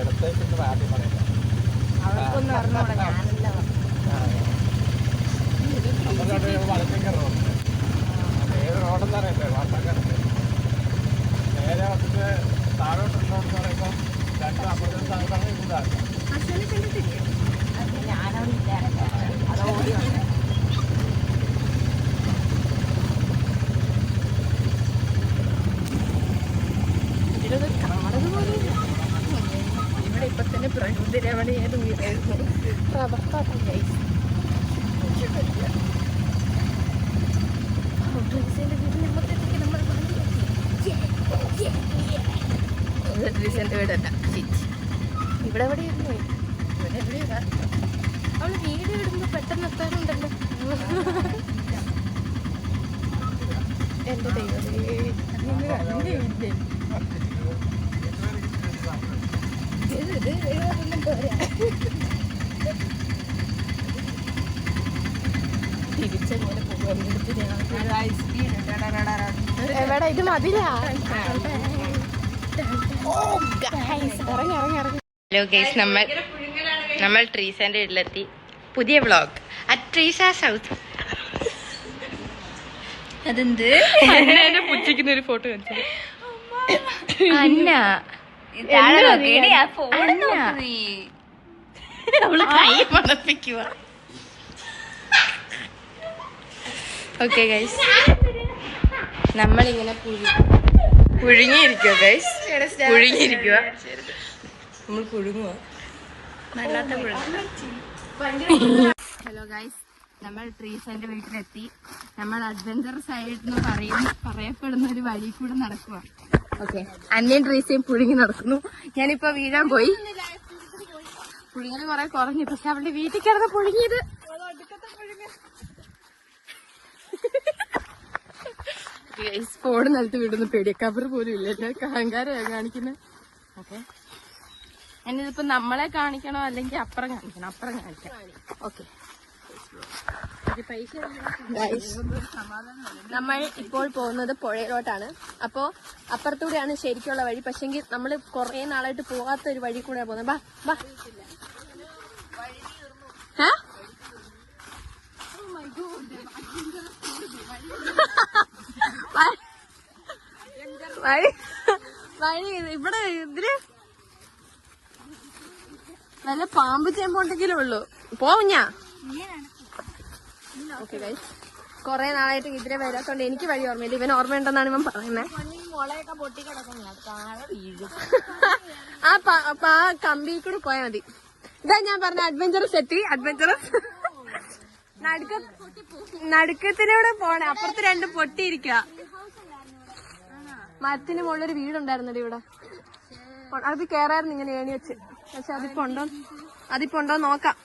ഇടത്തേക്ക് ആദ്യം പറയുന്നത് അവർക്കൊന്നും അറിഞ്ഞൂടാ, ഞാനല്ല വളത്തിങ്കർ റോഡ്. ഏത് റോഡെന്ന് അറിയട്ടെ, വാർത്താക്കാരത്തെ നേരെ വന്നിട്ട് താഴോട്ടുള്ളോടെന്ന് പറയുമ്പോൾ രണ്ട് അമ്പലം താഴത്താണ് ഇതാണ്. ഞാനവിടെ ഇല്ല, അത് ഓടി വന്നു. ഇതിലൊന്ന് കാണുന്നത് പോലെ ഇവിടെ ഇപ്പൊ തന്നെ പ്രകൃതി രമണീയത് വീടായിരുന്നു. ട്രീസിന്റെ വീടല്ല, ഇവിടെ എവിടെയായിരുന്നു, ഇവിടെ എവിടെയാ അവള് വീഡിയോ ഇടുമ്പോ പെട്ടെന്ന് എത്താറുണ്ടല്ലോ. എന്റെ ദൈവമേ, തിരിച്ചെങ്ങനെ പോകും? എവിടെ ഇത് മതിലാ? ഹലോ ഗൈസ്, നമ്മൾ ട്രീസാന്റെ വീട്ടിലെത്തി. പുതിയ വ്ളോഗ് അറ്റ് ട്രീസാസ് ഹൗസ്. അതെന്ത് പുച്ഛിക്കുന്ന ഒരു ഫോട്ടോ കാണിച്ചത് അന്ന. അവള് കൈ മണപ്പിക്കുക. ഓക്കെ ഗൈസ്, നമ്മളിങ്ങനെ പുഴുങ്ങിയിരിക്കുക ഗൈസ്, പുഴുങ്ങിയിരിക്കുക. നമ്മൾ പുഴുങ്ങുക. ഹലോ ഗൈസ്, നമ്മൾ ട്രീസന്റെ വീട്ടിലെത്തി. നമ്മൾ അഡ്വഞ്ചറസ് ആയിട്ട് പറയപ്പെടുന്ന ഒരു വഴി കൂടെ നടക്കുക. ഓക്കെ, അന്യൻ ട്രീസയും പുഴുങ്ങി നടക്കുന്നു. ഞാനിപ്പോ വീഴാൻ പോയി. പുഴുങ്ങൽ കുറെ കുറഞ്ഞു, പക്ഷെ അവളുടെ വീട്ടിൽ കിടന്ന് പുഴുങ്ങിയത് ഫോൺ നിലത്ത് വിടുന്നു. പേടിക്കവർ പോലും ഇല്ല, അഹങ്കാരം കാണിക്കുന്നത്. ഓക്കെ, എന്നിതിപ്പോ നമ്മളെ കാണിക്കണോ അല്ലെങ്കിൽ അപ്പുറം കാണിക്കണം? അപ്പുറം കാണിക്കാം. ഓക്കെ, നമ്മൾ ഇപ്പോൾ പോകുന്നത് പുഴയിലോട്ടാണ്. അപ്പോ അപ്പുറത്തൂടെയാണ് ശരിക്കുള്ള വഴി, പക്ഷെങ്കിൽ നമ്മള് കൊറേ നാളായിട്ട് പോകാത്ത ഒരു വഴി കൂടെ പോകുന്നത്. ബാ ബാ. വഴി ഇവിടെ ഇതില് നല്ല പാമ്പ് ചേമ്പോണ്ടെങ്കിലും ഉള്ളു. പോവും ഞാൻ. ഓക്കെ ഗൈസ്, കൊറേ നാളായിട്ട് ഇതിലെ വരാത്തോണ്ട് എനിക്ക് വഴി ഓർമ്മയില്ല. ഇവൻ ഓർമ്മയുണ്ടെന്നാണ് ഇവൻ പറയുന്നത്. ആ കമ്പി കൂടെ പോയാൽ മതി. ഇതാ ഞാൻ പറഞ്ഞ അഡ്വഞ്ചറസ് എത്തി. അഡ്വഞ്ചറസ് നടുക്കത്തിലൂടെ പോണേ. അപ്പുറത്ത് രണ്ട് പൊട്ടിയിരിക്കുക. മരത്തിന് മുകളിലൊരു വീടുണ്ടായിരുന്നല്ലോ ഇവിടെ. അത് കേറായിരുന്നു ഇങ്ങനെ ഏണി വെച്ച്. പക്ഷെ അതിപ്പോ ഉണ്ടോ നോക്കാം.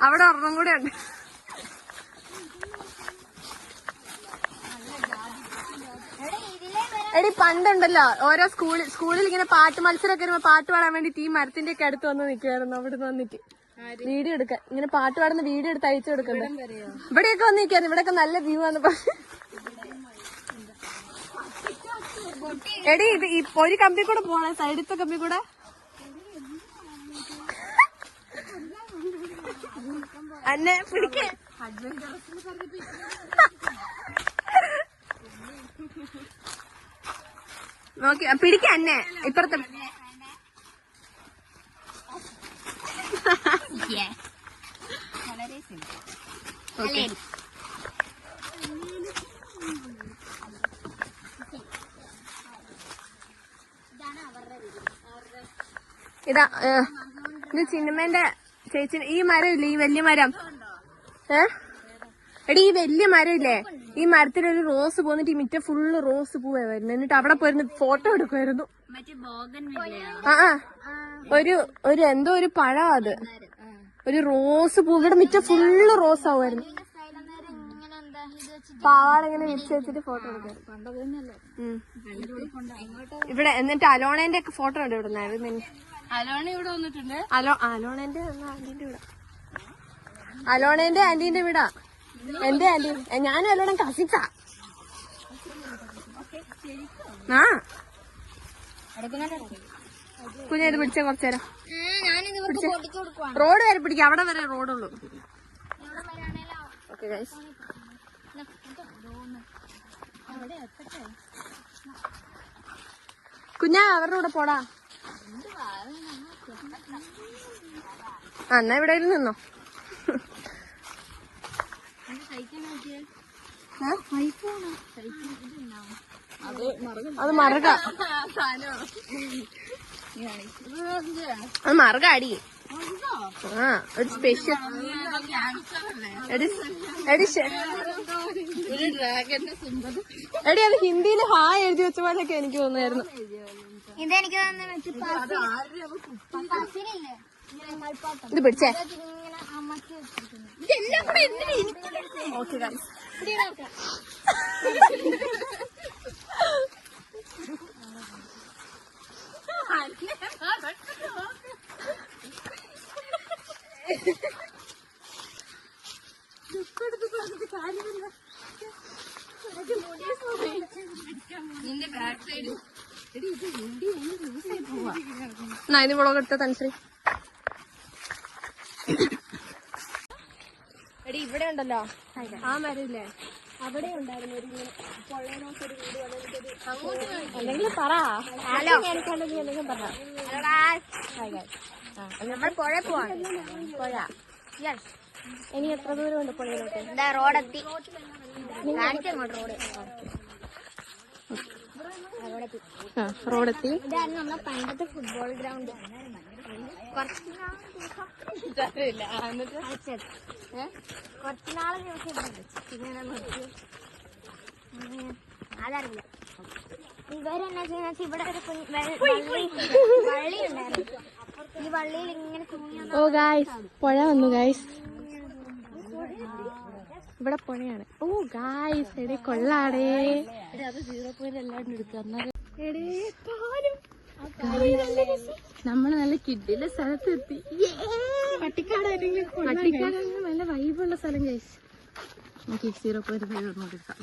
അവിടെ ഒരെണ്ണം കൂടെ ഉണ്ട്. എടി പണ്ടുണ്ടല്ലോ ഓരോ സ്കൂളിൽ ഇങ്ങനെ പാട്ട് മത്സരമൊക്കെ വരുമ്പോ പാട്ട് പാടാൻ വേണ്ടി ഈ മരത്തിന്റെ ഒക്കെ അടുത്ത് വന്ന് നിൽക്കുമായിരുന്നു. അവിടെ നിന്ന് വന്നിട്ട് വീഡിയോ എടുക്കാൻ, ഇങ്ങനെ പാട്ട് പാടുന്ന വീഡിയോ എടുത്ത് അയച്ചു കൊടുക്കണ്ടേ. ഇവിടെയൊക്കെ വന്ന് നിൽക്കായിരുന്നു. ഇവിടെയൊക്കെ നല്ല വ്യൂ ആണ്. എടി ഇത് ഒരു കമ്പി കൂടെ പോണേ, സൈഡത്തെ കമ്പി കൂടെ. അന്നെ പിടിക്കേ. നോക്കി പിടിക്ക അന്നെ ഇപ്പുറത്തെ. ഓക്കെ, ഇതാ ഇത് ചിന്നമ്മേന്റെ ചേച്ചി. ഈ മരം ഇല്ലേ, ഈ വലിയ മരം, എടി ഈ വലിയ മരം ഇല്ലേ, ഈ മരത്തിലൊരു റോസ് പോന്നിട്ട് ഈ മിറ്റ ഫുള്ള് റോസ് പൂവായിരുന്നു. എന്നിട്ട് അവിടെ പോയിരുന്നു ഫോട്ടോ എടുക്കുമായിരുന്നു. ഒരു എന്തോ ഒരു പഴം, അത് ഒരു റോസ് പൂ. ഇവിടെ മിറ്റ ഫുള്ള് റോസ് ആവുമായിരുന്നു. പാടിങ്ങനെ വിരിച്ച് വെച്ചിട്ട് ഫോട്ടോ എടുക്കാറ് ഇവിടെ. എന്നിട്ട് അലോണേന്റെ ഒക്കെ ഫോട്ടോ ഉണ്ട് ഇവിടെ. അലോണ ഇവിടെ വന്നിട്ടുണ്ട്. അലോണേന്റെ ആന്റീന്റെ വീടാ. അലോണേന്റെ ആന്റീന്റെ വീടാ. എന്റെ ആന്റി, ഞാനും അലോണ കസിൻസാ. ആ കുഞ്ഞ ഇത് പിടിച്ച കുറച്ചേരം റോഡ് വരെ പിടിക്കാം. അവിടെ വരെ റോഡുള്ളൂ. ഓക്കെ ഗൈസ്, കുഞ്ഞാ അവരുടെ കൂടെ പോടാ. എന്നാ എവിടെയെങ്കിലും നിന്നോ. അത് മറുക, അത് മറുക അടി. ആ ഒരു സ്പെഷ്യൽ എടി അത് ഹിന്ദിയില് ഹായ് എഴുതി വെച്ച പോലെയൊക്കെ എനിക്ക് തോന്നുമായിരുന്നു. ഇത് പിടിച്ചേ. ഓക്കെ ഗൈസ്, ഇതിന് മുളക് എടുത്ത തനുസരി. എടി ഇവിടെ ഉണ്ടല്ലോ ആ മരമില്ലേ, അവിടെ ഉണ്ടായിരുന്നു ഒരു പൊള്ളേനൊക്കെ വീട് എന്തെങ്കിലും പറ. എന്തെങ്കിലും പറ. നമ്മൾ പുഴ പോവാണ്. പോഴ ഇനി എത്ര ദൂരം ഉണ്ട് പുഴയിലോട്ട്? റോഡെത്തി കാണിച്ചങ്ങോട്ട് റോഡ്. റോഡെത്തി. ഇതായിരുന്നു നമ്മളെ പണ്ടത്തെ ഫുട്ബോൾ ഗ്രൗണ്ട്. കുറച്ച് നാളെ ദിവസം അതറിയില്ല. ഇവരെന്നാ ചെയ്യുന്ന ഇവിടെ ഒരു വള്ളി ഉണ്ടായിരുന്നു. ഈ വള്ളിയിൽ ഇങ്ങനെ ഓ ഗായ്സ്, പുഴ വന്നു ഗായ്സ്. ഇവിടെ പുഴയാണ്. ഓ ഗായ്സ്, എടേ കൊള്ളാടേ. അത് 0 എല്ലാവരും എടുക്കുക. നമ്മള് നല്ല കിഡിലെ സ്ഥലത്തെത്തി. പട്ടിക്കാട് നല്ല വൈബുള്ള സ്ഥലം ഗൈസ്. നമുക്ക് 0.5 എടുക്കാം.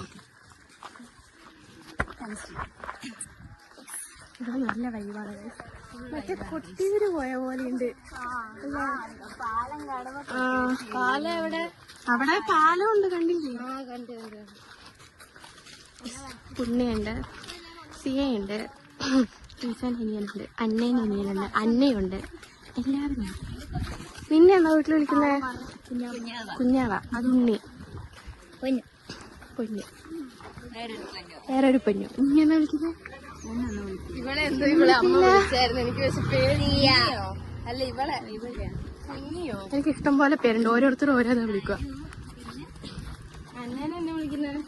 ഇവിടെ നല്ല വൈബാണ് ഗൈസ്. മറ്റേ കൊട്ടിയൂര് പോയ പോലെയുണ്ട്. പാലം എവിടെ? അവിടെ പാലമുണ്ട്, കണ്ടില്ലേ? പുണ്യുണ്ട്, സിയയുണ്ട്, ടീച്ചൻ അനിയനുണ്ട്, അന്നയും അനിയനുണ്ട്, അന്നയുണ്ട്, എല്ലാവരും. നിന്നെ എന്നാ വീട്ടിൽ വിളിക്കുന്നേ? കുഞ്ഞാവ. അത് ഉണ്ണി. പൊന്നു. വേറൊരു പൊന്നു. ഇങ്ങനെ വിളിക്കുന്നേ? ഇവളെ എന്തോ ഇവളെ അമ്മ വിളിച്ചായിരുന്നു. എനിക്ക് പക്ഷെ പേര് അല്ല ഇവളെ. എനിക്ക് ഇഷ്ടം പോലെ പേരുണ്ട്, ഓരോരുത്തരും ഓരോന്ന് വിളിക്കുക. അന്നേനെ എന്നെ വിളിക്കുന്നത്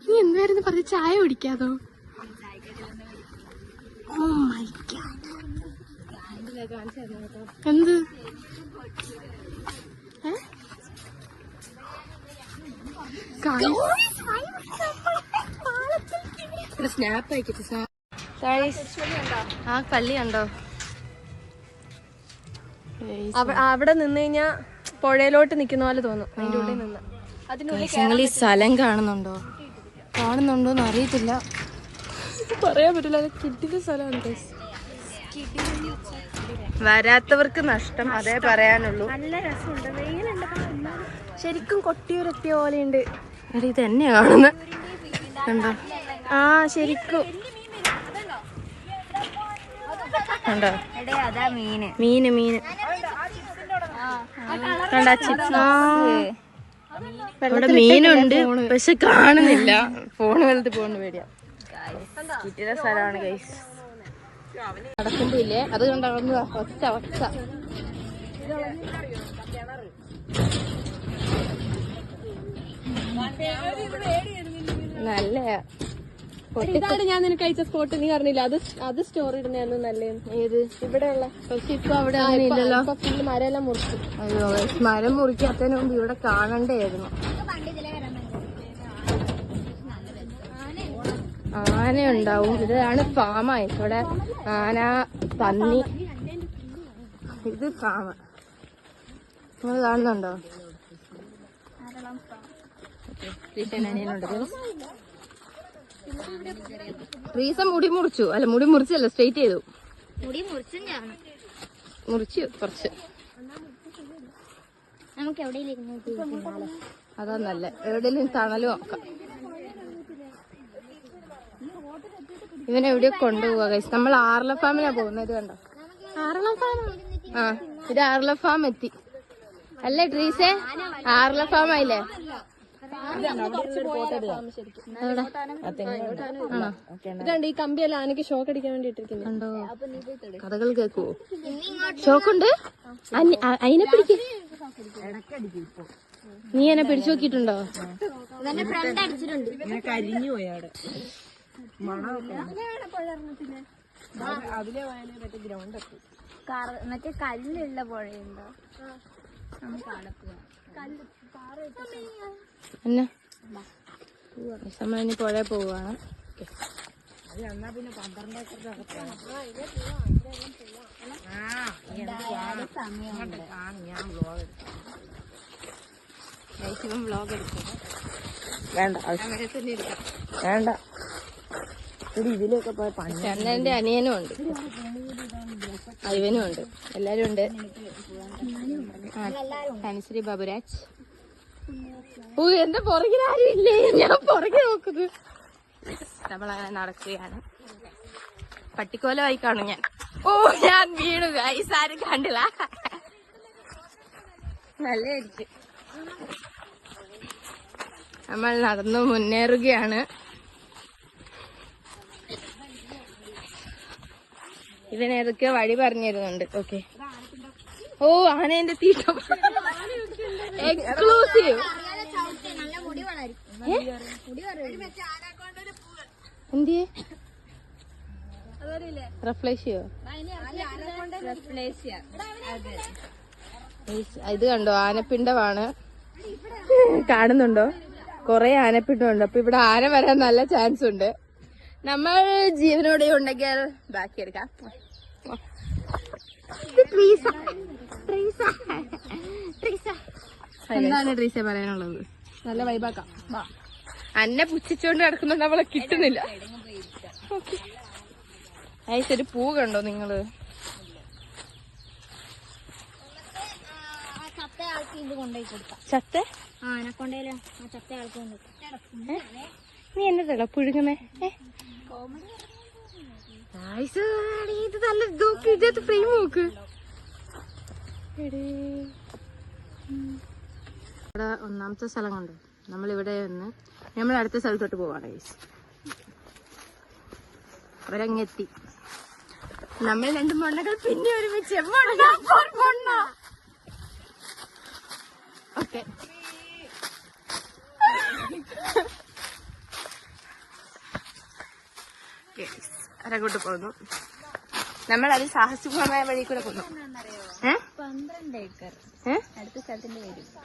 നീ എന്തായിരുന്നു പറഞ്ഞ? ചായ കുടിക്കാതോ? ഓ മൈ ഗോഡ്, എന്ത് സ്നാപ്പ് അയക്കട്ടെ. ആ പള്ളി കണ്ടോ? അവിടെ നിന്ന് കഴിഞ്ഞാ പുഴയിലോട്ട് നിക്കുന്ന പോലെ തോന്നും. അതിന്റെ ഉള്ളിൽ നിന്ന് നിങ്ങൾ ഈ സ്ഥലം കാണുന്നുണ്ടോന്ന് അറിയത്തില്ല, പറയാൻ പറ്റില്ല. അത് കിട്ടിയ സ്ഥലമാണ്. വരാത്തവർക്ക് നഷ്ടം, അതേ പറയാനുള്ളൂ. നല്ല രസമുണ്ട്, വെയിലുണ്ട്. ശരിക്കും കൊട്ടിയൂരെത്തിയ പോലെയുണ്ട്. ഇത് എന്നെ കാണുന്ന കണ്ടോ? ആ ശരിക്കും കണ്ടോ? മീന് കണ്ട ചിപ്സ്. ഇവിടെ മീനുണ്ട് പക്ഷെ കാണുന്നില്ല. ഫോണ് വലുത് പോണ് പേടിയാ. കിട്ടിയ സ്ഥലമാണ് ഗൈസ്. നടക്കുമ്പോ ഇല്ലേ അത് കണ്ടാകുന്ന ഒച്ച നല്ല ഇതാണ് ഞാൻ നിനക്ക് അയച്ച സ്പോട്ട്. നീ അറിഞ്ഞില്ല? അത് സ്റ്റോറി ഇടുന്നതായിരുന്നു നല്ലത്. ഏത്? ഇവിടെയുള്ള. പക്ഷെ ഇപ്പൊ അവിടെ ഇല്ലല്ലോ. ഫുള്ള് മരമെല്ലാം മുറിച്ചു. അയ്യോ, മരം മുറിക്കാത്തതിന് മുമ്പ് ഇവിടെ കാണണ്ടേയിരുന്നു. ആന ഉണ്ടാവും. ഇതാണ് ഫാമായി. ഇവിടെ ആന, പന്നി, ഇത് ഫാമ. നിങ്ങൾ കാണുന്നുണ്ടോ? റീസ മുടി മുറിച്ചു. അല്ല, മുടി മുറിച്ചല്ല, സ്ട്രെയിറ്റ് ചെയ്തു. മുറിച്ചു കുറച്ച്. നമുക്ക് എവിടെയെങ്കിലും അതാ നല്ല. എവിടെയെങ്കിലും തണല് നോക്കാം. ഇവനെവിടെയോ കൊണ്ടുപോവാ ഗൈസ്. നമ്മൾ ആർല ഫാമിലാ പോകുന്നത്. കണ്ടോ? ആ, ഇത് ആർല ഫാം എത്തി. അല്ലേ ട്രീസേ? ആർല ഫാം ആയില്ലേ? ഇതുണ്ട് ഈ കമ്പിയല്ല ആനക്ക് ഷോക്ക് അടിക്കാൻ വേണ്ടി ഇട്ടിരിക്കുന്നത്. കണ്ടോ? കഥകൾ കേക്കുവോ? ഷോക്കുണ്ട്. അതിനെ പിടിക്ക്. നീ എന്നെ പിടിച്ചു നോക്കിയിട്ടുണ്ടോ? കരിഞ്ഞു പോയി അവിടെ. മറ്റേ കല്ലുള്ള പുഴയുണ്ടോ? എന്നാ നമ്മളിനി പുഴ പോവാണ്. വ്ലോഗ് എടുക്കുന്നത് വേണ്ട, വേണ്ട. ഇതിലൊക്കെ പോയ ചന്ദ്രന്റെ അനിയനും ഉണ്ട്, ഇവനും ഉണ്ട്, എല്ലാരും ഉണ്ട്. അനുശ്രീ ബാബുരാജ്. ഓ, എന്റെ പുറകിലാരും ഇല്ലേ? ഞാൻ പുറകെ നോക്കുന്നത്. നമ്മളങ്ങനെ നടക്കുകയാണ്. പട്ടിക്കോലമായി കാണും ഞാൻ. ഓ, ഞാൻ വീണു. ആരും കണ്ടില്ല. നല്ലായിരിക്കും. നമ്മൾ നടന്നു മുന്നേറുകയാണ്. ഇവനേതൊക്കെ വഴി പറഞ്ഞു തരുന്നുണ്ട്. ഓക്കെ. ഓ, ആനേന്റെ തീറ്റ എക്സ്ക്ലൂസീവ്. എന്തിയെ? റഫ്ലേഷ്യോ? ഇത് കണ്ടോ? ആനപ്പിണ്ടമാണ്. കാണുന്നുണ്ടോ? കൊറേ ആനപ്പിണ്ടമുണ്ട്. അപ്പൊ ഇവിടെ ആന വരാൻ നല്ല ചാൻസ് ഉണ്ട്. നമ്മൾ ജീവനോടെ ഉണ്ടെങ്കിൽ ബാക്കി എടുക്കാം. എന്താണ് ട്രീസ പറയാനുള്ളത്? നല്ല വൈബാക്കാം. അന്നെ പുച്ഛിച്ചോണ്ട് കിടക്കുന്നുണ്ട്, അവളെ കിട്ടുന്നില്ല. ഒരു പൂ കണ്ടോ നിങ്ങള്? ചത്ത നീ എന്നതല്ലോ പുഴുങ്ങുന്നേ? ഇത് നല്ല നോക്ക്, ഇതിനകത്ത് ഫ്രെയിം നോക്ക്. ഇവിടെ ഒന്നാമത്തെ സ്ഥലം കണ്ടോ? നമ്മളിവിടെ നിന്ന് നമ്മൾ അടുത്ത സ്ഥലത്തോട്ട് പോവാണ്. അവരങ്ങെത്തി. നമ്മൾ രണ്ട് മണ്ണകൾ പിന്നെ ഒരുമിച്ച് ഓക്കെ. അവരങ്ങോട്ട് പോകുന്നു. നമ്മളത് സാഹസികമായ വഴി കൂടെ പോകുന്നു.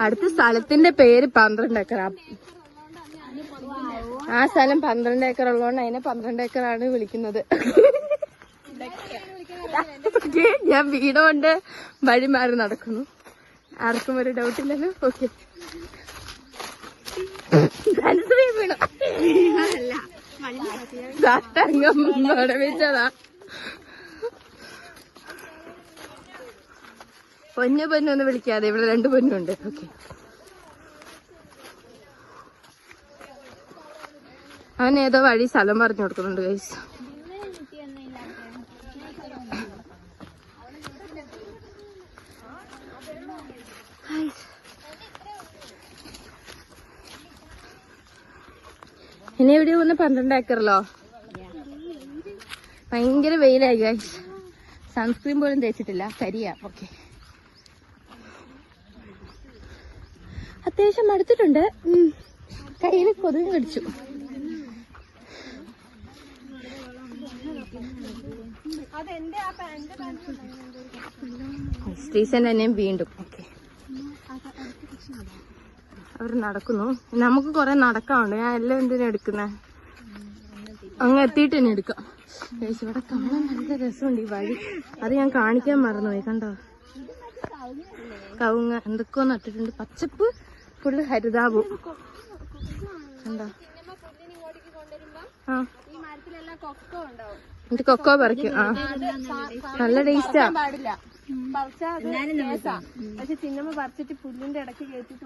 അടുത്ത സ്ഥലത്തിന്റെ പേര് 12 ഏക്കർ. ആ സ്ഥലം 12 ഏക്കർ ഉള്ളതുകൊണ്ട് അതിനെ 12 ഏക്കറാണ് വിളിക്കുന്നത്. ഞാൻ വീടുകൊണ്ട് വഴി മാറി നടക്കുന്നു. ആർക്കും ഒരു ഡൗട്ടില്ലല്ലോ. ഓക്കെ. വെച്ചതാ. പൊന്നൊന്ന് വിളിക്കാതെ, ഇവിടെ 2 പൊന്നുണ്ട്. ഓക്കെ. അവൻ ഏതോ വഴി സ്ഥലം പറഞ്ഞു കൊടുക്കുന്നുണ്ട് ഗൈസ്. ഇനി എവിടെ വന്ന് 12 ഏക്കറിലോ? ഭയങ്കര വെയിലായി ഗൈസ്. സൺസ്ക്രീൻ പോലും തേച്ചിട്ടില്ല, കരിയാ. ഓക്കെ. അത്യാവശ്യം മടുത്തിട്ടുണ്ട്. കയ്യിൽ കൊതുക് കടിച്ചു. സ്റ്റീസൻ തന്നെയും വീണ്ടും. ഓക്കെ. അവർ നടക്കുന്നു. നമുക്ക് കൊറേ നടക്കാറുണ്ട്. ഞാൻ എല്ലാം എന്തിനാ എടുക്കുന്നേ? അങ്ങ് എത്തിയിട്ട് തന്നെ എടുക്കാം. ഇവിടെ കാണാൻ നല്ല രസമുണ്ട് ഈ വഴി. അത് ഞാൻ കാണിക്കാൻ മറന്നുപോയി. കണ്ടോ, കവുങ്ങ എന്തൊക്കെയോ നട്ടിട്ടുണ്ട്. പച്ചപ്പ് ഫുള്ള് ഹരിതാപവും. കണ്ടോ, ആ എന്നിട്ട് കൊക്കോ പറിക്കും. ആ നല്ല ടേസ്റ്റാ. പക്ഷെ ചിന്നമ്മ പറിച്ചിട്ട് പുല്ലിന്റെ ഇടയ്ക്ക് കയറ്റിട്ട്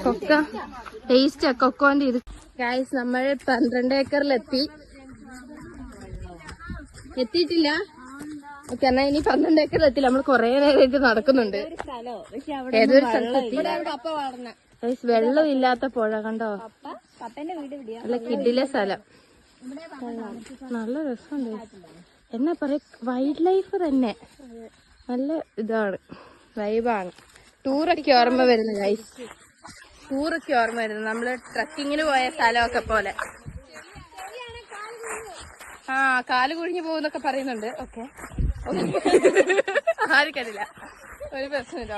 കൊക്ക ടേസ്റ്റാ കൊക്കോന്റെ ഇത്. ഗൈസ് നമ്മൾ 12 ഏക്കറിലെത്തി. എത്തിയിട്ടില്ല. ഓക്കെ, എന്നാ ഇനി 12 ഏക്കറിലെത്തില്ല. നമ്മൾ കൊറേ നേരമായിട്ട് നടക്കുന്നുണ്ട്. ഏതൊരു സ്ഥലത്തെത്തി. വെള്ളം ഇല്ലാത്ത പുഴ കണ്ടോ, നല്ല കിഡിലെ സ്ഥലം. നല്ല രസമുണ്ട്. എന്നാ പറയാ, വൈൽഡ് ലൈഫ് തന്നെ. നല്ല ഇതാണ്, വൈബാണ്. ടൂറൊക്കെ ഓർമ്മ വരുന്നു ഗൈസ്, ടൂറൊക്കെ ഓർമ്മ വരുന്നു. നമ്മള് ട്രക്കിങ്ങിന് പോയ സ്ഥലമൊക്കെ പോലെ. ആ കാല് കുഴിഞ്ഞു പോകുന്നൊക്കെ പറയുന്നുണ്ട്. ഓക്കെ ആർക്കറിയില്ല, ഒരു പ്രശ്നമില്ല.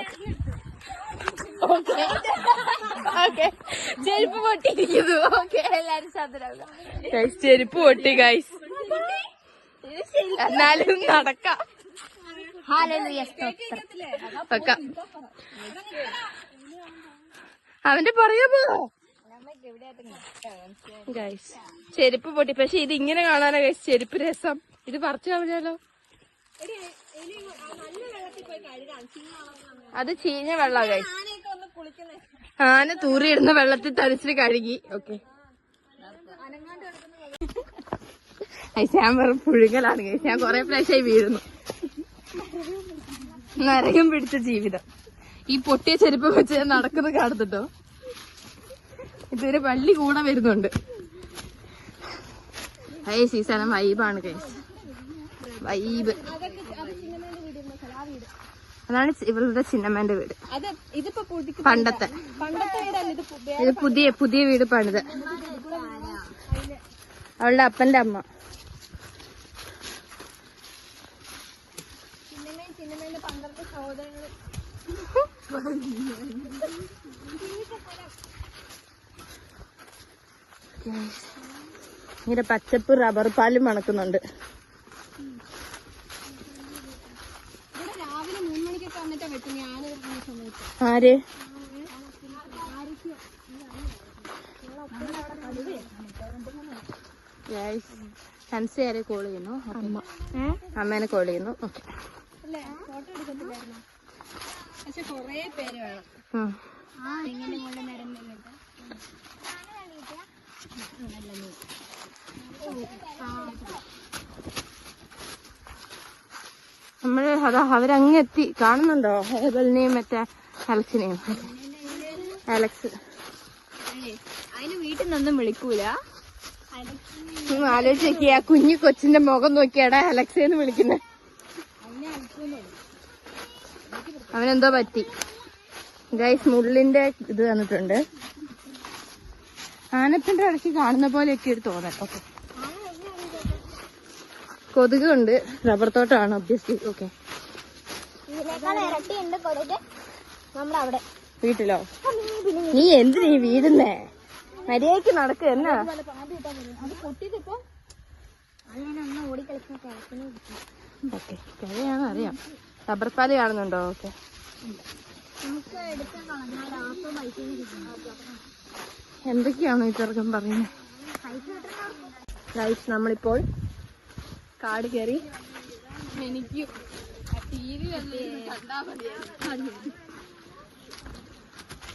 ഓക്കെ ഓക്കെ ചെരുപ്പ് പൊട്ടിയിരിക്കുന്നു. ഓക്കെ എല്ലാരും ശാന്തരാവുക. ചെരുപ്പ് പൊട്ടി ഗൈസ്, എന്നാലും നടക്കാം. അവന്റെ പറയാ പോ ഗൈസ്. ചെരുപ്പ് പൊട്ടി. പക്ഷെ ഇത് ഇങ്ങനെ കാണാനാ ഗൈസ് ചെരുപ്പ് രസം. ഇത് പറിച്ചു കളഞ്ഞാലോ? അത് ചീഞ്ഞ വെള്ളം ഗൈസ്. ആന തൂറിയിടുന്ന വെള്ളത്തിൽ തളിച്ചിട്ട് കഴുകി. ഓക്കെ ഞാൻ വെറും പുഴുങ്ങലാണ് ഗൈസ്. ഞാൻ കൊറേ പ്രാവശ്യമായി വീഴുന്നു. നരകം പിടിച്ച ജീവിതം. ഈ പൊട്ടിയ ചെരുപ്പ് വെച്ച് ഞാൻ നടക്കുന്നത് കാണുന്നുണ്ടോ? ഇതൊരു പള്ളി കൂടെ വരുന്നുണ്ട്. ഈ സ്ഥലം വൈബാണ് ഗൈസ്, വൈബ്. അതാണ് ഇവളുടെ ചിന്നമ്മന്റെ വീട്. പണ്ടത്തെ. ഇത് പുതിയ വീട് പണിത്. അവളുടെ അപ്പന്റെ അമ്മ. ഇങ്ങനെ പച്ചപ്പ് റബ്ബർ പാലും മണക്കുന്നുണ്ട്. ആര്? ഹൻസി ആരെ കോൾ ചെയ്യുന്നു? അമ്മേനെ കോൾ ചെയ്യുന്നു. ഓക്കെ, കൊറേ പേര് വേണം. നമ്മള് അതാ അവരങ്ങ് എത്തി. കാണുന്നുണ്ടോ ഹേബലിനെയും മറ്റേ അലക്സിനെയും? അലക്സ് അതിന് വീട്ടിൽ നിന്നൊന്നും വിളിക്കൂല. ആലോചിച്ച് നോക്കിയ ആ കുഞ്ഞു കൊച്ചിന്റെ മുഖം നോക്കിയാടാ അലക്സേന്ന് വിളിക്കുന്നത്. അവനെന്തോ പറ്റി ഗൈസ്. മുള്ളിന്റെ ഇത് തന്നിട്ടുണ്ട്. ആനപ്പിന്റെ ഇടയ്ക്ക് കാണുന്ന പോലെയൊക്കെ ഒരു തോന്നൽ. ഓക്കെ, കൊതുകുണ്ട്. റബ്ബർ തോട്ടമാണ് ഒബ്വിയസ്ലി. ഓക്കെ, വീട്ടിലോ? നീ എന്തിനീ വീടുന്നേ? മര്യാദക്ക് നടക്ക. എന്നാ ഓക്കെ, കഴിയാന്ന് അറിയാം. റബ്ബർ പാല് കാണുന്നുണ്ടോ? ഓക്കെ, എന്തൊക്കെയാണോ ഈ ചെറുക്കൻ പറയുന്നത്? ഗൈസ്, നമ്മളിപ്പോൾ കാട് കയറി. എനിക്ക്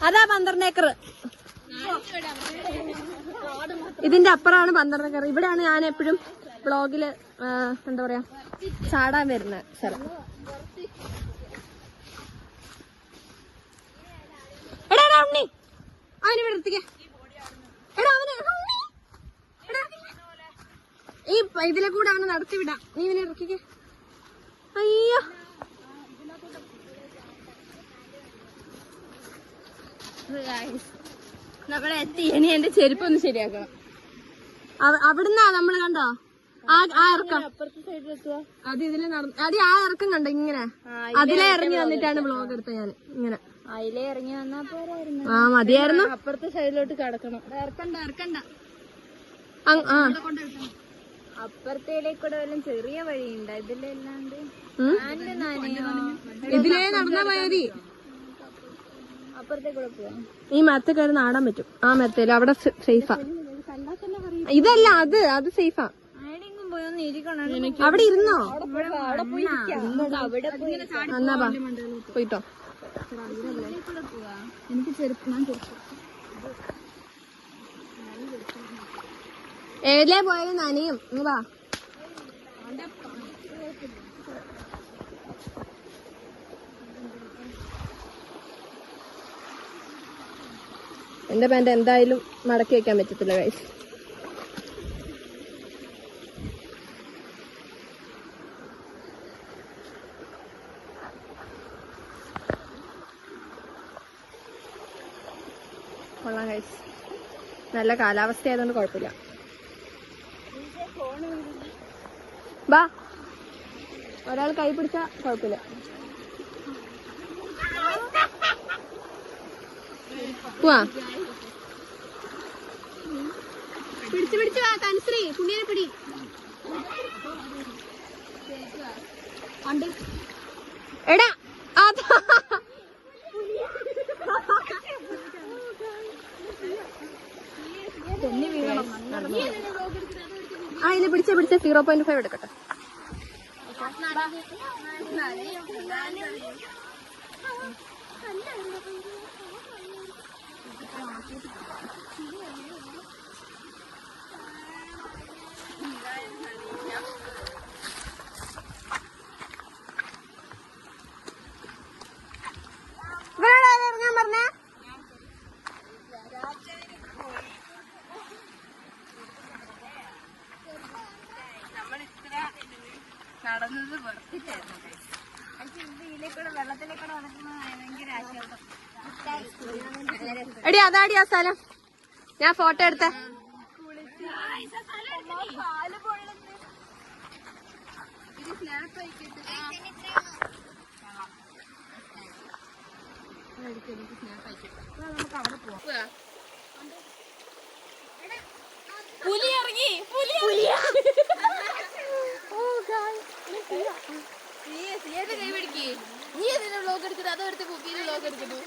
അതാ 12 ഏക്കർ. ഇതിന്റെ അപ്പുറമാണ് 12 ഏക്കർ. ഇവിടെയാണ് ഞാൻ എപ്പോഴും വ്ളോഗില് എന്താ പറയാ ചാടാൻ വരുന്ന സ്ഥലം. എടാ ഉണ്ണി, അവന് നിർത്തിക്ക. ഈ ഇതിലെ കൂടെ അവനെ നടത്തി വിടാം. നീ ഇവനെ ഇറക്കിക്ക. അയ്യോ, നമ്മളെ എത്തി. ഇനി എന്റെ ചെരുപ്പൊന്ന് ശരിയാക്കണം. അവിടുന്നാ നമ്മള് കണ്ടോ ആ ഇറക്കം? അത് ഇതിലെ നടന്നു. അത് ആ ഇറക്കം കണ്ടോ? ഇങ്ങനെ അതിലെ ഇറങ്ങി വന്നിട്ടാണ് വ്ളോഗ് എടുത്തത് ഞാൻ. ഇങ്ങനെ അതിലേ ഇറങ്ങി വന്നാ പോരായിരുന്നു. ആ മതിയായിരുന്നു. അപ്പുറത്തെ സൈഡിലോട്ട് കിടക്കണം. ഇറക്കണ്ട അപ്പുറത്തേക്കൂടെ വല്ലതും ചെറിയ വഴിയുണ്ട് ഇതിലല്ലാണ്ട്. ഇതിലേ നടന്നാ മതി. അപ്പുറത്തേക്കൂടെ പോവാം. ഈ മരത്തിൽ കയറി നാടാൻ പറ്റും. ആ മരത്തേല് അവിടെ സേഫാ. ഇതല്ല അത് സേഫാ. ആരെങ്കിലും പോയൊന്ന് ഇരിക്കണം. അവിടെ ഇരുന്നോ? അവിടെ പോയി എന്നാ ബാ പോയിട്ടോ. എനിക്ക് ചെറുപ്പം ഏതിലേ പോയാലും നനയും. ഇങ്ങ് വാ. എന്റെ പാന്റ് എന്തായാലും മടക്കി വെക്കാൻ പറ്റത്തില്ല ഗൈസ്. കൊള്ളാം ഗൈസ്. നല്ല കാലാവസ്ഥ ആയതുകൊണ്ട് കുഴപ്പമില്ല. ബാ ഒരാൾ കൈ പിടിച്ചാ കുഴപ്പമില്ല. പോവാ. പിടിച്ചു വാ കൻശ്രീ. പുണ്യനെ പിടി. എടാ ആ ഇനി പിടിച്ച 0.5 എടുക്കട്ടെ. ഇറങ്ങാൻ പറഞ്ഞ നടന്നത് വെറുപ്പിച്ചായിരുന്നു. വെള്ളത്തിലേക്കൂടെ നടക്കുന്നത് ഭയങ്കര ആശ്വാസം. എടി അതാടി ആ സ്ഥലം. ഞാൻ ഫോട്ടോ എടുത്ത പുലി ഇറങ്ങി. സിയുടെ കൈ പിടിക്ക്. നീ എന്തിനാ വ്ലോഗ് എടുക്കുന്നത്? അതെടുത്ത് കുക്കിയിൽ വ്ലോഗ് എടുക്കുന്നു.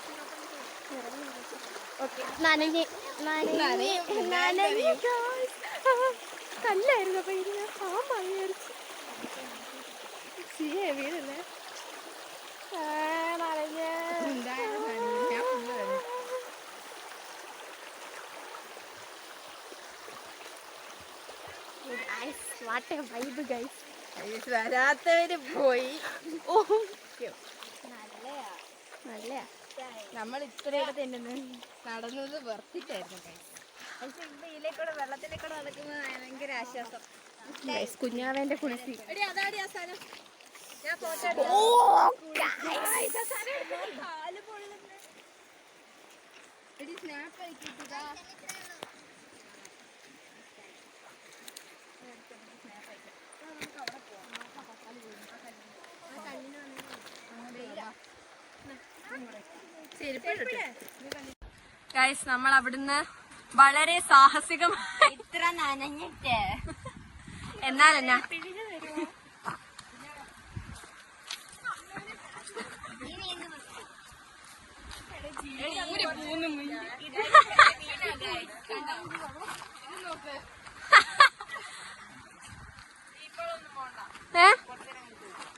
കല്ലായിരുന്നു. അപ്പൊ ഇനി ഞാൻ പാമ്പായി വിചാരിച്ചു. വീടല്ലേ നനഞ്ഞ്. വരാത്തവര് പോയി. നല്ലയാ. നമ്മൾ ഇത്രയൊക്കെ തന്നെ നടന്നത് വെറുപ്പിച്ചായിരുന്നു. ഇതിലേക്കൂടെ വെള്ളത്തിലേക്കൂടെ നടക്കുന്നത് ഭയങ്കര ആശ്വാസം. കുഞ്ഞാവേന്റെ കുളിസി. ഞാൻ ഫോട്ടോ സ്നാപ്പ് അയക്കിട്ടാ. ഗൈസ് നമ്മൾ അവിടുന്ന് വളരെ സാഹസികം. ഇത്ര നനഞ്ഞിട്ട് എന്നാലെന്നാ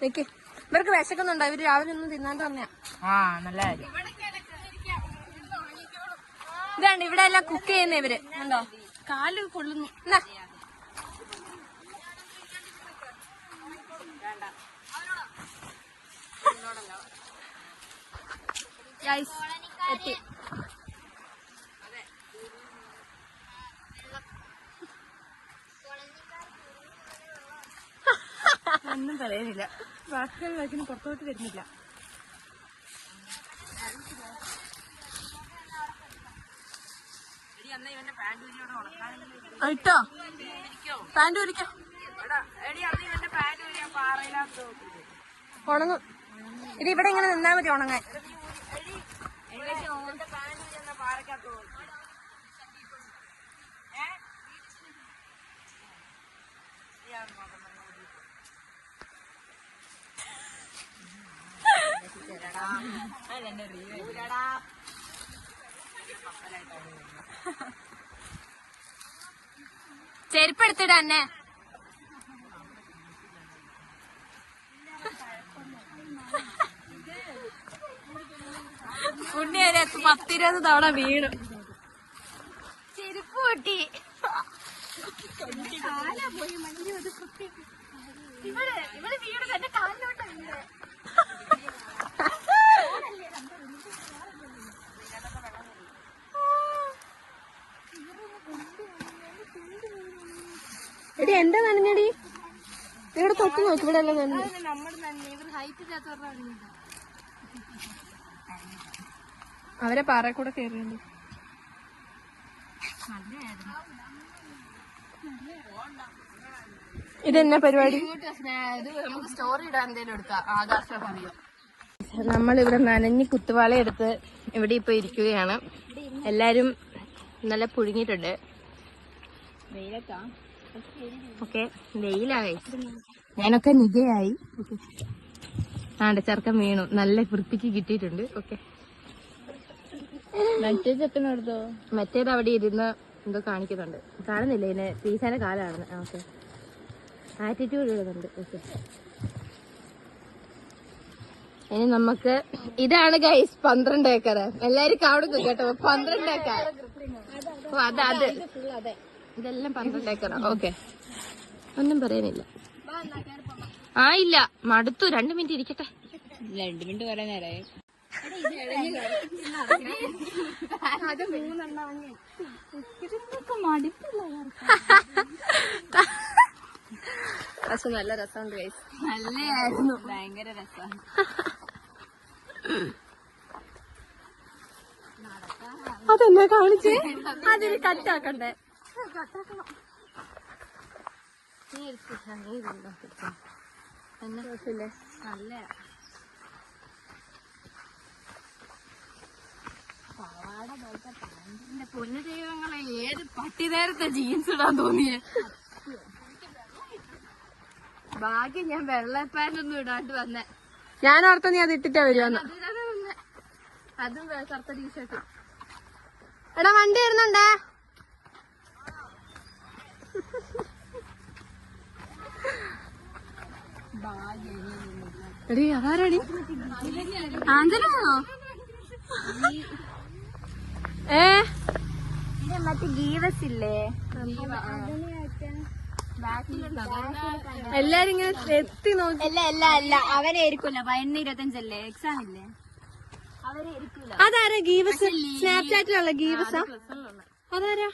നിക്ക്. ഇവർക്ക് വിശക്കുന്നുണ്ടോ? ഇവര് രാവിലെ ഒന്നും തിന്നാണ്ട് തന്നെയാ. നല്ല കാര്യം. ഇതാണ് ഇവിടെ എല്ലാം കുക്ക് ചെയ്യുന്ന ഇവര്. ഉണ്ടോ? കാല് കൊള്ളുന്നു. എത്തി. ഒന്നും പറയുന്നില്ല. വാക്കുകൾ വാക്കിന് പുറത്തോട്ട് വരുന്നില്ല. ഇട്ടോ പാൻറ് ഊരിക്കാം. ഉണങ്ങും. ഇത് ഇവിടെ ഇങ്ങനെ നിന്നാ മതി ഉണങ്ങാൻ. ചെരുപ്പ് എടുത്തിട തന്നെ. ഉണ്ണി വരെ 10-20 തവണ വീണു. ചെരുപ്പ് പൊട്ടി. ഇവിടെ വീട് തന്നെ കാലിലോട്ട് വീട്. എടി എന്റെ നനഞ്ഞടി ഇവിടെ തൊട്ട് നോക്കി. ഇവിടെ എല്ലാം നനഞ്ഞു. അവരെ പാറ കൂടെ കയറിയുണ്ട്. ഇതെന്നാ പരിപാടി? നമുക്ക് സ്റ്റോറി ഇടാൻ എന്തേലും എടുക്കാം. ആകാശം പറയും. നമ്മളിവിടെ നനഞ്ഞ് കുത്തുവാള എടുത്ത് ഇവിടെ ഇപ്പൊ ഇരിക്കുകയാണ്. എല്ലാരും നല്ല പുഴുങ്ങിയിട്ടുണ്ട്. ഓക്കെ, വെയിലായി. ഞാനൊക്കെ നികയായി. ആണ്ട് ചെറുക്കൻ വീണു. നല്ല വൃത്തിക്ക് കിട്ടിയിട്ടുണ്ട്. ഓക്കെ, മറ്റേത് അവിടെ ഇരുന്ന് എന്തോ കാണിക്കുന്നുണ്ട്. കാണുന്നില്ല, ഇതിന് പീസാന്റെ കാലാണ്. ഓക്കെ, ആറ്റിറ്റ്യൂഡ് ഇടുന്നുണ്ട്. ഓക്കെ, ഇനി നമുക്ക് ഇതാണ് ഗൈസ് 12 ഏക്കർ. എല്ലാരും കാണുന്നു കേട്ടോ, 12 ഏക്കർ. ഓ അത് ഇതെല്ലാം 12 ഏക്കറാ. ഓക്കെ, ഒന്നും പറയാനില്ല. ഇല്ല, മടുത്തു. 2 മിനിറ്റ് ഇരിക്കട്ടെ. 2 മിനിറ്റ് പറയാൻ നേരായി. അത് 3 മടിപ്പില്ല. പക്ഷെ നല്ല രസമുണ്ട് ഗൈസ്. നല്ലതായിരുന്നു, ഭയങ്കര രസമാണ്. അതെന്നാ കാണിച്ചേ? അതിന് കട്ടാക്കണ്ടേ? നല്ല പൊന്നു ദൈവങ്ങളെ, ഏത് പട്ടി നേരത്തെ ജീൻസ് ഇടാൻ തോന്നിയേ. ഭാഗ്യം ഞാൻ വെള്ള പാൻറ്റൊന്നും ഇടാണ്ട് വന്നേ. ഞാൻ ഓർത്ത നീ അത് ഇട്ടിട്ടാ വരുവാന്ന്. അതും കറുത്ത ടീഷർട്ട്. എടാ വണ്ടി വരുന്നുണ്ടേ. എടി അതാരടി? ആന്തരാണോ? മറ്റേ ഗീവസ് ഇല്ലേ? എല്ലാരും ഇങ്ങനെ എത്തി നോക്കി. അല്ല അവരായിരിക്കൂല. 25 എക്സാം ഇല്ലേ? അവരായിരിക്കൂല. അതാരാ ഗീവസ്? സ്നാപ്ചാറ്റിലുള്ള ഗീവസാ? അതാരാ?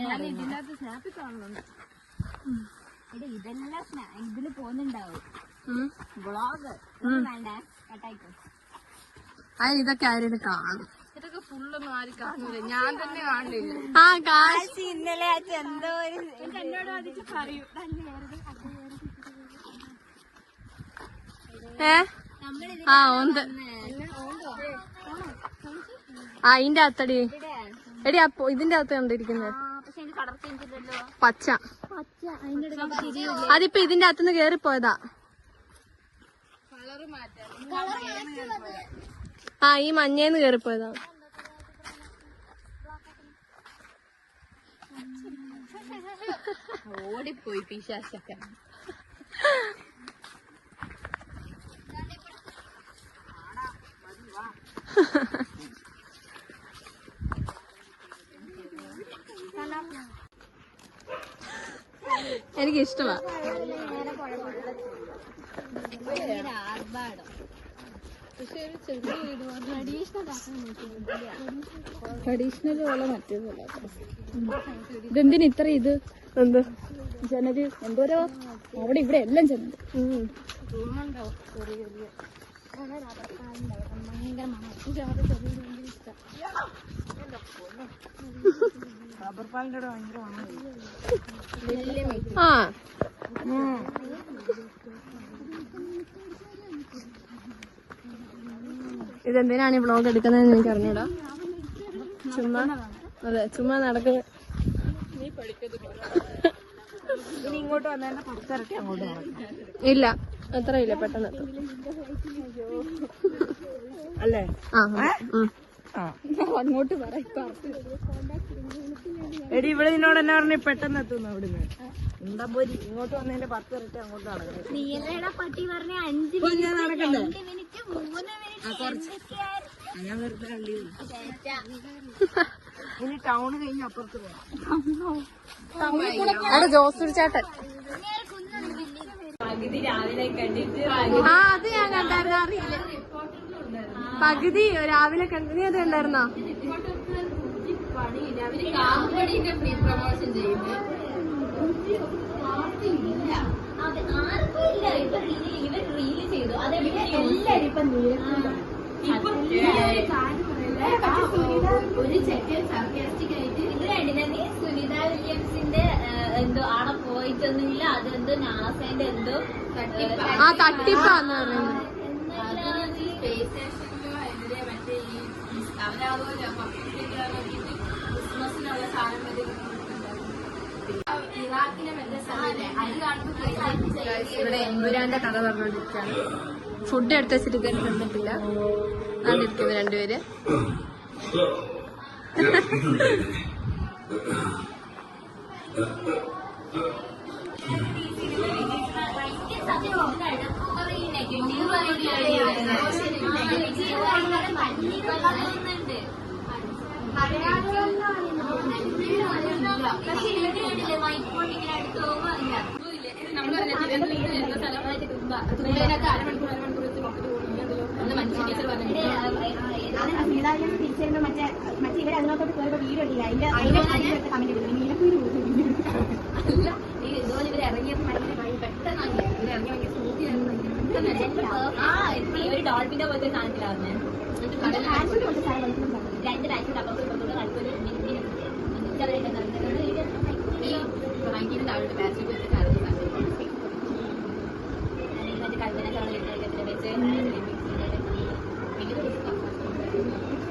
ഞാൻ ഇതിനകത്ത് സ്നാപ്പിൽ കാണുന്നുണ്ട്. ഇതെല്ലാം ഇതില് പോകുന്നുണ്ടാവും. വ്ളോഗ് വേണ്ട, കട്ടായിക്കോ. ഇതൊക്കെ ആരും കാണും. ഇതൊക്കെ ഫുള്ളൊന്നും ആരും കാണൂല. ഞാൻ തന്നെ കാണില്ല. ഇന്നലെ എന്തോ എന്നോട് അതിച്ച് പറയൂ. ഉണ്ട്. ഇതിന്റെ അകത്തടി. എടി അപ്പൊ ഇതിന്റെ അകത്ത് കണ്ടിരിക്കുന്നത് പച്ച. അതിപ്പോ ഇതിന്റെ അകത്തുനിന്ന് കേറിപ്പോയതാ. ഈ മഞ്ഞേന്ന് കേറിപ്പോയതാ. ഓടിപ്പോയി പിശാചൊക്കെ. എനിക്ക് ഇഷ്ടമാ. ട്രഡീഷണൽ പോലെ മറ്റേതല്ല. ഇതെന്തിന് ഇത്ര ഇത്? എന്ത് ജനല് എന്തോരോ അവിടെ ഇവിടെ എല്ലാം ചെന്നത്. റബ്ബർ പാലിന്റെ ഭയങ്കര ഇതെന്തിനാണ് ഈ വ്ളോഗ് എടുക്കുന്നത് എനിക്ക് അറിഞ്ഞൂടാ. ചുമ്മാ അതെ ചുമ്മാ നടക്കുക. ഇങ്ങോട്ട് വന്നതിന്റെ പുറത്തിറക്കി അങ്ങോട്ട് ഇല്ല അത്ര ഇല്ല പെട്ടെന്ന് എത്തും. അല്ലേ? അങ്ങോട്ട് പറ. എടി ഇവിടെ നിന്നോട് എന്നാ പറഞ്ഞു പെട്ടെന്ന് എത്തുന്നു അവിടുന്ന്. എന്താ പോരി ഇങ്ങോട്ട് വന്നതിന്റെ 10 ഇരട്ടി അങ്ങോട്ട് നടക്കുന്നത്. ഞാൻ നടക്കണ്ടേ? ഞാൻ വെറുതെ കള്ളി ഇനി ടൗൺ കഴിഞ്ഞ് അപ്പുറത്ത് പോകാം. അവിടെ ജോസൂർ ചേട്ടൻ. അത് ഞാൻ കണ്ടായിരുന്നു. അറിയില്ല പകുതി രാവിലെ കണ്ടു. നീ അത് കണ്ടായിരുന്നോ? ഒരു ചെക്കൻ സർക്കാസ്റ്റിക് ആയിട്ട് ഇത് കണ്ടില്ലേ? സുനിത വില്യംസിന്റെ എന്തോ ആടെ പോയിട്ടൊന്നുമില്ല, അതെന്തോ നാസേന്റെ എന്തോ തട്ടിപ്പാന്ന് പറയുന്നത്. ക്രിസ്മസിനുള്ള സാധനം ഇവിടെ എമ്പുരാന്റെ കഥ പറഞ്ഞോണ്ടിരിക്കാണ്. ഫുഡ് എടുത്ത് വെച്ചിട്ട് ഇതുവരെ തന്നിട്ടില്ല. അതിരിക്കുന്നു രണ്ടുപേര്. തിരിച്ചറിയുമ്പോ മറ്റേ ഇവർ അതിനകത്തോട്ട് കയറുമ്പോ വീഡിയോ ഇല്ല. അതിന്റെ കമന്റ് ഇതുപോലെ ഇവർ ഇറങ്ങിയപ്പോ പെട്ടെന്ന് ഇവരിറങ്ങി സ്മൂത്തി ഒരു ഡോൾഫിന്റെ പോലത്തെ സാധനത്തിലാവുന്നേ. 2 രാജ്യത്ത് അപ്പുറത്തോട്ട് കളിക്കൊരു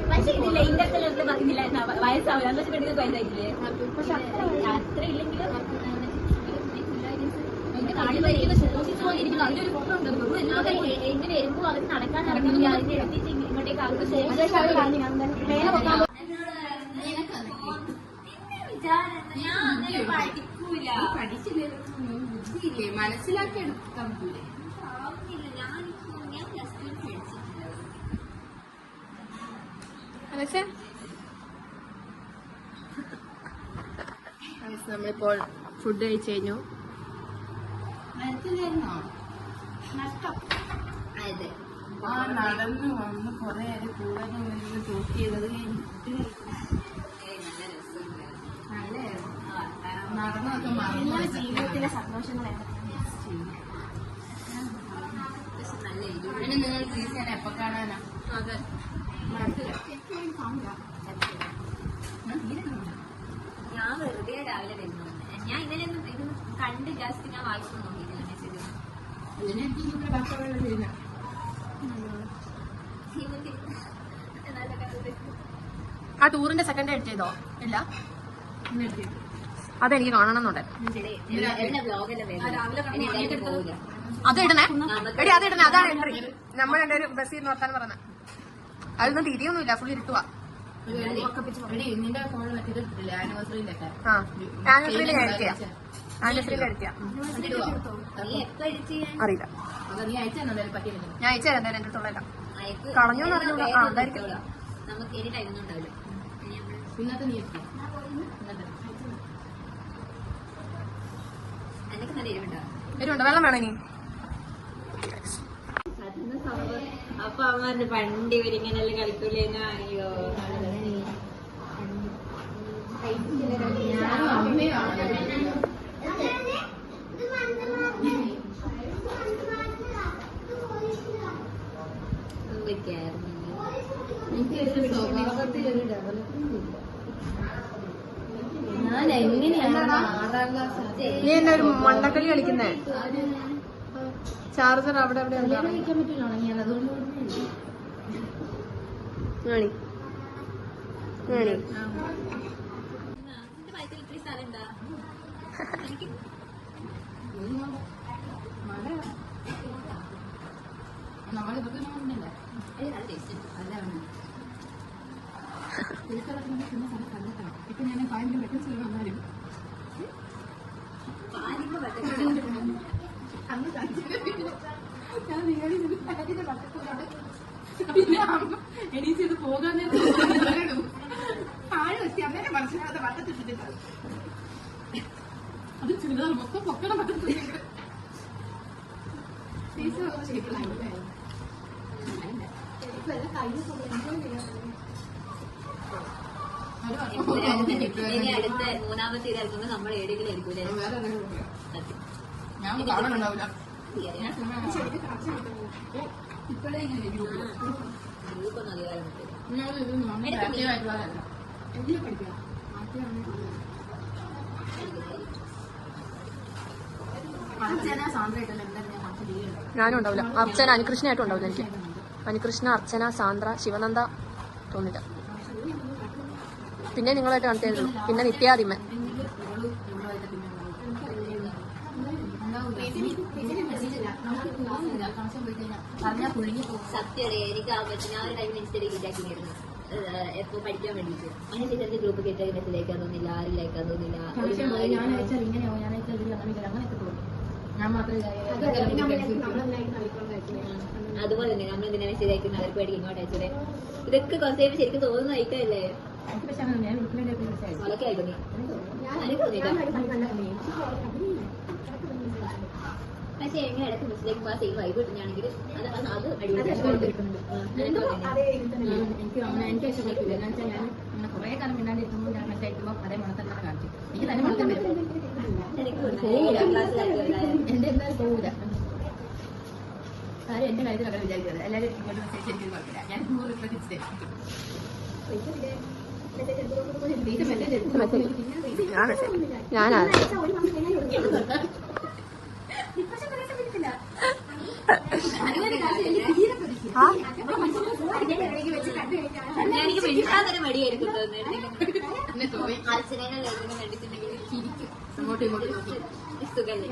പക്ഷെ ഇതില്ല ഇന്റർനെറ്റിൽ പറഞ്ഞില്ല വയസ്സാവില്ല. എന്ന് വെച്ചാൽ പെട്ടെന്ന് വയസ്സായിട്ടില്ലേ? പക്ഷെ അത്ര ഇല്ലെങ്കിലും അതിന്റെ ഒരു ഫോട്ടോ ഉണ്ട്. ഇങ്ങനെ വരുമ്പോ അവർ നടക്കാൻ ഇറങ്ങില്ല. അതിന്റെ എടുത്തിട്ട് ഇങ്ങോട്ടേക്ക് പഠിച്ചില്ലേ മനസ്സിലാക്കി എടുക്കാൻ പറ്റൂലേ? നമ്മളിപ്പോൾ ഫുഡ് കഴിച്ചു കഴിഞ്ഞു. നടന്നു വന്ന് കൊറേ കൂടെ ടോക്ക് ചെയ്തത് നടന്നൊക്കെ ജീവിതത്തിലെ സന്തോഷങ്ങൾ പിന്നെ നിങ്ങൾ ട്രീസ് എപ്പോ കാണാനാ? അതെ ഞാൻ വെറുതെ രാവിലെ വരുന്നു. ഞാൻ ഇതിലൊന്നും ഇതൊന്നും കണ്ട് ജസ്റ്റ് ഞാൻ വായിച്ചു നോക്കിയിട്ടില്ല മെസ്സേജ്. ആ ടൂറിന്റെ സെക്കൻഡ് എഡിറ്റ് ചെയ്തോ? ഇല്ല അതെനിക്ക് കാണണമെന്നുണ്ടായിരുന്നു. അത് ഇടണേ എടി, അത് ഇടണേ. അതാണ് എൻട്രി. നമ്മൾ രണ്ടുപേരും ബസ്സിൽ നിന്ന് വർത്താനം പറഞ്ഞ അതൊന്നും തിരിയൊന്നുമില്ല. ഫുൾ ഇരുട്ടുവാ. നിന്റെ ഫോണിൽ മറ്റേ ആനിവേഴ്സറിയിലൊക്കെ ആനിവേഴ്സറിയിൽ ഞാൻ എഡിറ്റ് ചെയ്യാം. ആനിവേഴ്സറിയിൽ എഡിറ്റ് ചെയ്യാം. അറിയില്ല. നീ അയച്ചാൽ പറ്റിയില്ല. ഞാൻ അയച്ചു തരാം. എന്തായാലും എന്റെ അടുത്തുള്ള കളഞ്ഞു എന്ന് പറഞ്ഞോളൂ. അതായിരിക്കും. നമുക്ക് ഇനി ടൈമൊന്നും ഉണ്ടാവില്ല. ഇന്നത്തെ നീ എന്നൊക്കെ നല്ല എരിവുണ്ടാവും. വരുന്നുണ്ടോ? വെള്ളം വേണോ ഇനി? അപ്പൊ അവന്മാരുടെ പണ്ട് ഇവരിങ്ങനെല്ലാം കളിക്കൂലേനോ? അയ്യോ ഞാൻ എങ്ങനെയാണ് നീ എന്നെ ഒരു മണ്ടക്കളി കളിക്കുന്നേ? ചാർജർ അവിടെ എവിടെ കല്യാണം കഴിക്കാൻ പറ്റില്ല. ഞാൻ അതുകൊണ്ട് ആണി ആണി ഇപ്പൊ ഞാൻ പാലിന്റെ വെക്കൻസി വന്നാലും അന്ന് ഞാൻ വിചാരിച്ചത് പാലിന്റെ വട്ടത്തിലാണ്. പിന്നെ അമ്മ എണീച്ചത് പോകാൻ താഴെ വെച്ച് അങ്ങനെ മനസ്സിലാകാതെ വട്ടത്തിട്ടിട്ടാണ്. അത് ചുരിദാർ മൊത്തം പൊക്കണം പറ്റത്തില്ല. ഇനി അടുത്ത മൂന്നാമത്തെ ഇതായിരിക്കുമ്പോൾ നമ്മൾ ഏതെങ്കിലും ആയിരിക്കൂലേ. ഞാൻ കാണാനുണ്ടാവില്ല. ഇപ്പോഴേ ഇങ്ങനെ ഗ്രൂപ്പൊന്നും അധികാരം ഞാനും ഉണ്ടാവില്ല. അർച്ചന അനുകൃഷ്ണയായിട്ടും ഉണ്ടാവില്ല എനിക്ക്. അനുകൃഷ്ണ, അർച്ചന, സാന്ദ്ര, ശിവനന്ദ തോന്നില്ല. പിന്നെ നിങ്ങളായിട്ട് കാണിച്ചു. പിന്നെ നിത്യാദിമൻ. സത്യല്ലേ എനിക്ക് ആ ഞാൻ ഒരു ടൈം ഇൻസ്റ്റയിലേക്ക് ഇതാക്കിയിരുന്നു എപ്പോ പഠിക്കാൻ വേണ്ടിട്ട്. അതിനുശേഷം എന്റെ ഗ്രൂപ്പ് കേട്ട മെസ്സേജ് അയക്കാൻ തോന്നില്ല, ആരും അയക്കാൻ തോന്നില്ല. അതുപോലെ തന്നെ നമ്മൾ എന്തിനാ മെസ്സേജ് അയക്കുന്നത് അവർക്ക് വേണ്ടി ഇങ്ങോട്ട് അയച്ചത്. ഇതൊക്കെ കുറച്ച് ശരിക്കും തോന്നുന്ന ഐറ്റമല്ലേ. അതൊക്കെ ആയിരുന്നു എനിക്ക് തോന്നിയില്ല. പക്ഷെ എങ്ങനെ ഇടയ്ക്ക് മിസ്സിലേക്ക് പോകാൻ സെയിം വൈബ് കിട്ടുകയാണെങ്കിൽ അത് എനിക്ക് ഇഷ്ടപ്പെട്ടില്ല. എന്ന് വെച്ചാൽ ഞാൻ ഇങ്ങനെ കുറെ കാലം മിണ്ടാണ്ടിരിക്കുമ്പോൾ ഞാൻ മെസ്സേജ് അയക്കുമ്പോൾ അതേ മണത്തന്നെ കാണിച്ചു. എനിക്ക് തന്നെ മണത്തം വരും. എന്റെ എന്തായാലും പോകില്ല. കാര്യം എന്റെ കാര്യത്തിൽ അങ്ങനെ വിചാരിച്ചത്. എല്ലാവരും ഇങ്ങോട്ട് മെസ്സേജ് എനിക്ക് കുഴപ്പമില്ല. ഞാൻ 100 റിപ്ലൈ തിരിച്ചു ഞാനാ എനിക്ക് മിണ്ടാതൊരു മടിയായിരിക്കും അർച്ചനയുടെ ലൈഫിനെ കണ്ടിട്ടുണ്ടെങ്കിൽ അങ്ങോട്ടും ഇങ്ങോട്ടും സുഖല്ലേ.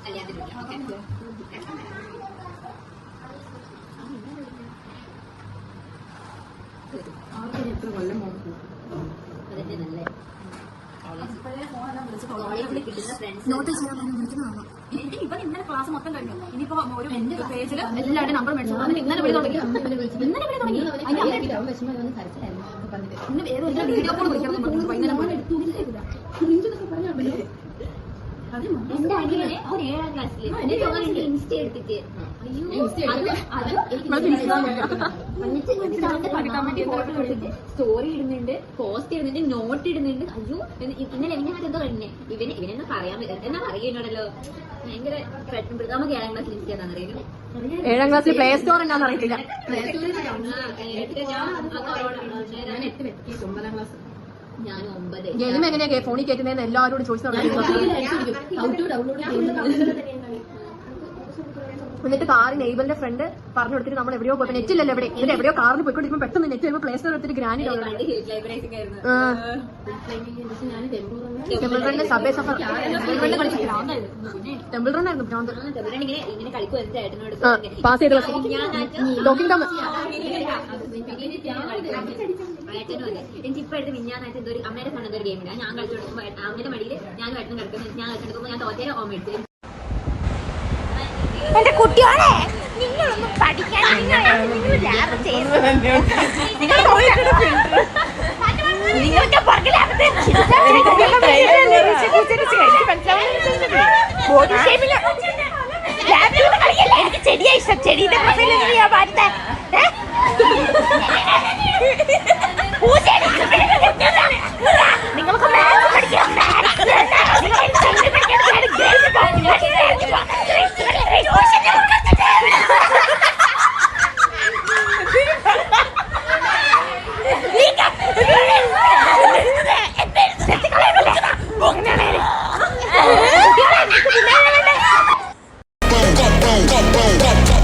കല്യാണത്തിന് എത്ര കൊല്ലം പോകും. അതന്നെ നല്ല കോളേജിൽ കിട്ടുന്ന ഫ്രണ്ട്സ്. ഇപ്പൊ ഇന്നലെ ക്ലാസ് മൊത്തം കഴിഞ്ഞു. ഇനിയിപ്പോ ഒരു എന്റെ പേജിൽ എല്ലാവരുടെ നമ്പർ മേടിച്ചു. അതിന് ഇന്നലെ വിളി തുടങ്ങി. ഇന്നലെ വിളി തുടങ്ങി. ഇന്ന് ഏതൊരു വീഡിയോ കോൾ വിളിക്കണം വൈകുന്നേരം എന്റെ അനിയനെ ഒരു 7ാം ക്ലാസ്സിൽ ഇൻസ്റ്റ എടുത്തിട്ട് സ്റ്റോറി ഇടുന്നുണ്ട്, പോസ്റ്റ് ഇടുന്നുണ്ട്, നോട്ട് ഇടുന്നുണ്ട്. അയ്യോ ഇന്നലെ എങ്ങനെ എന്തോ കഴിഞ്ഞേ ഇവനെന്ന് പറയാൻ എന്നാ പറയുന്നോടല്ലോ. ഭയങ്കര നമുക്ക് 7ാം ക്ലാസ്സിൽ ഇൻസ്റ്റ എന്നാണ് അറിയുന്നത്. 7ാം ക്ലാസ്സിൽ പ്ലേ സ്റ്റോർ എന്നാന്ന് അറിയത്തില്ല. ഞാൻ 8 വെക്കി 9ാം ക്ലാസ്. ഞാൻ 9. ഗെയിം എങ്ങനെയാ ഫോണിൽ കയറ്റുന്നതെന്ന് എല്ലാവരോടും ചോദിച്ചു. എന്നിട്ട് കാർ നെയ്ബറിന്റെ ഫ്രണ്ട് പറഞ്ഞു കൊടുത്തിട്ട് നമ്മൾ എവിടെയോ പോയി നെറ്റില്ലല്ലോ എവിടെ ഇതിൽ എവിടെയോ കാറിന് പോയിക്കൊണ്ടിരിക്കുമ്പോൾ പെട്ടെന്ന് നെറ്റ് വരുമ്പോൾ പ്ലേ സ്റ്റോർ എടുത്തിട്ട് ഗ്രാൻഡ് ടെമ്പിൾ റണ്ണിന്റെ സബേ സഫർ ടെമ്പിൾ റൺ ആയിരുന്നു ഭ്രാന്ത്. ഇങ്ങനെ കളിക്കുവാനോട് പാസ് ചെയ്ത ടോക്കിംഗ് ടോം എനിക്ക് ഇപ്പൊ എടുത്ത് മിഞ്ഞാനായിട്ട് എന്തോ ഒരു അമ്മയുടെ ഫോൺ എന്തോ ഒരു ഗെയിം ഇല്ല. ഞാൻ കളിച്ചു കൊടുക്കുമ്പോൾ അമ്മയുടെ മടിയിൽ ഞാൻ കളിച്ചു കിടക്കുന്നത്. ഞാൻ കളിച്ചെടുക്കുമ്പോൾ ഞാൻ തോറ്റേരെ ഓമ എടുത്ത് എന്റെ കുട്ടിയോടെ നിങ്ങളൊന്നും പഠിക്കാൻ ചെടിയാ ഇഷ്ടം. ചെടിയുടെ നിങ്ങൾക്ക് boom, boom, boom, boom.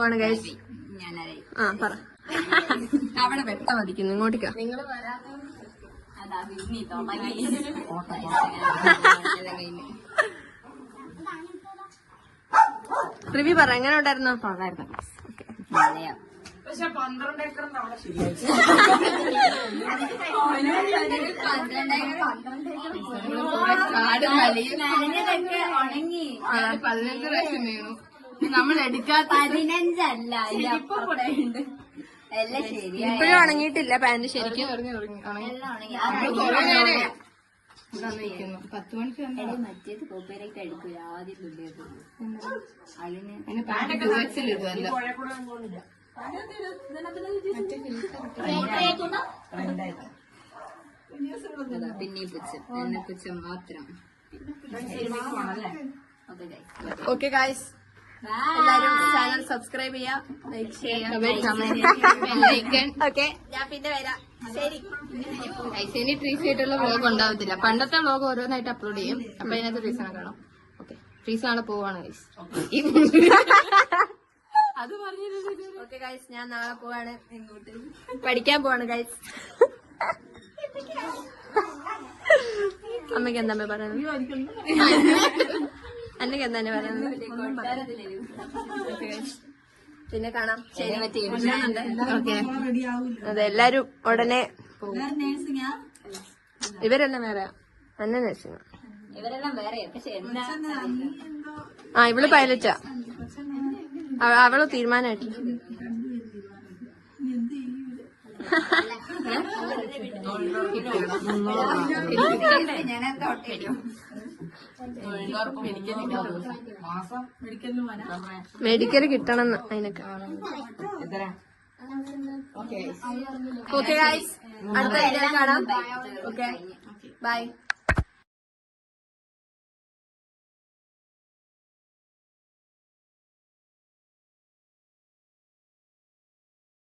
പോവാണ് ഗൈസ്. ഞാനായി ആ പറ. അവിടെ വെട്ട മതിക്കുന്നു ഇങ്ങോട്ടേക്കാ. അതാ പിന്നെ തുടങ്ങി റിവ്യൂ പറ, എങ്ങനെ ഉണ്ടായിരുന്നു? മലയാളം പക്ഷെ 12 ഏക്കറിന്റെ അവിടെ ശരിയായി. നനഞ്ഞതൊക്കെ ഉണങ്ങി 15 പ്രാവശ്യം വീണു. നമ്മൾ എടുക്കാത്ത 15 അല്ല അതിന്റെ അപ്പുറത്തുണ്ട്. എല്ലാം ശരിയായി ഇപ്പോഴും ഉണങ്ങിയിട്ടില്ല പാന്റ് ശരിക്കും. എല്ലാം ഉണങ്ങി. നിൽക്കുന്നു 10 മണിക്ക് എടി മറ്റേത് കോപ്പേരൊക്കെ എടുക്കൂല ആദ്യം തുല്യത് അതിന് ഇടുവല്ലോ. പിന്നെ പുച്ഛം എന്നെ പുച്ഛം മാത്രം. ഓക്കെ ഗൈസ്, എല്ലാരും ചാനൽ സബ്സ്ക്രൈബ് ചെയ്യാ, ലൈക്ക് ചെയ്യാം. ഓക്കെ, ഞാൻ പിന്നെ വരാം. ശരി. ഐസിന് ട്രീസ് ആയിട്ടുള്ള വ്ലോഗ് ഉണ്ടാവത്തില്ല. പണ്ടത്തെ വ്ലോഗ് ഓരോന്നായിട്ട് അപ്ലോഡ് ചെയ്യും. അപ്പൊ അതിനകത്ത് ട്രീസാണ് കാണാം. ഓക്കെ, ട്രീസ് ആണ് പോവാണ് ഗൈസ്. അത് പറഞ്ഞത് ഓക്കെ ഗൈസ്, ഞാൻ നാളെ പോവാണ് ഇങ്ങോട്ട് പഠിക്കാൻ പോവാണ് ഗൈസ്. അമ്മയ്ക്ക് എന്താ പറയുന്നത്? അന്നക്ക് എന്താ പറയുന്നത്? പിന്നെ കാണാം. ശരി. ഓക്കെ. അതെ, എല്ലാരും ഉടനെ പോകും. ഇവരെല്ലാം വേറെ എന്നെ നഴ്സിംഗ്. ഇവരെല്ലാം വേറെ പക്ഷെ എന്താ ആ, ഇവള് പൈലറ്റാ. അവള് തീരുമാനമായിട്ടില്ല. മെഡിക്കൽ കിട്ടണം അതിനൊക്കെ. ഓക്കെ ഗൈസ്, അടുത്ത വീഡിയോയിൽ കാണാം. Okay, by.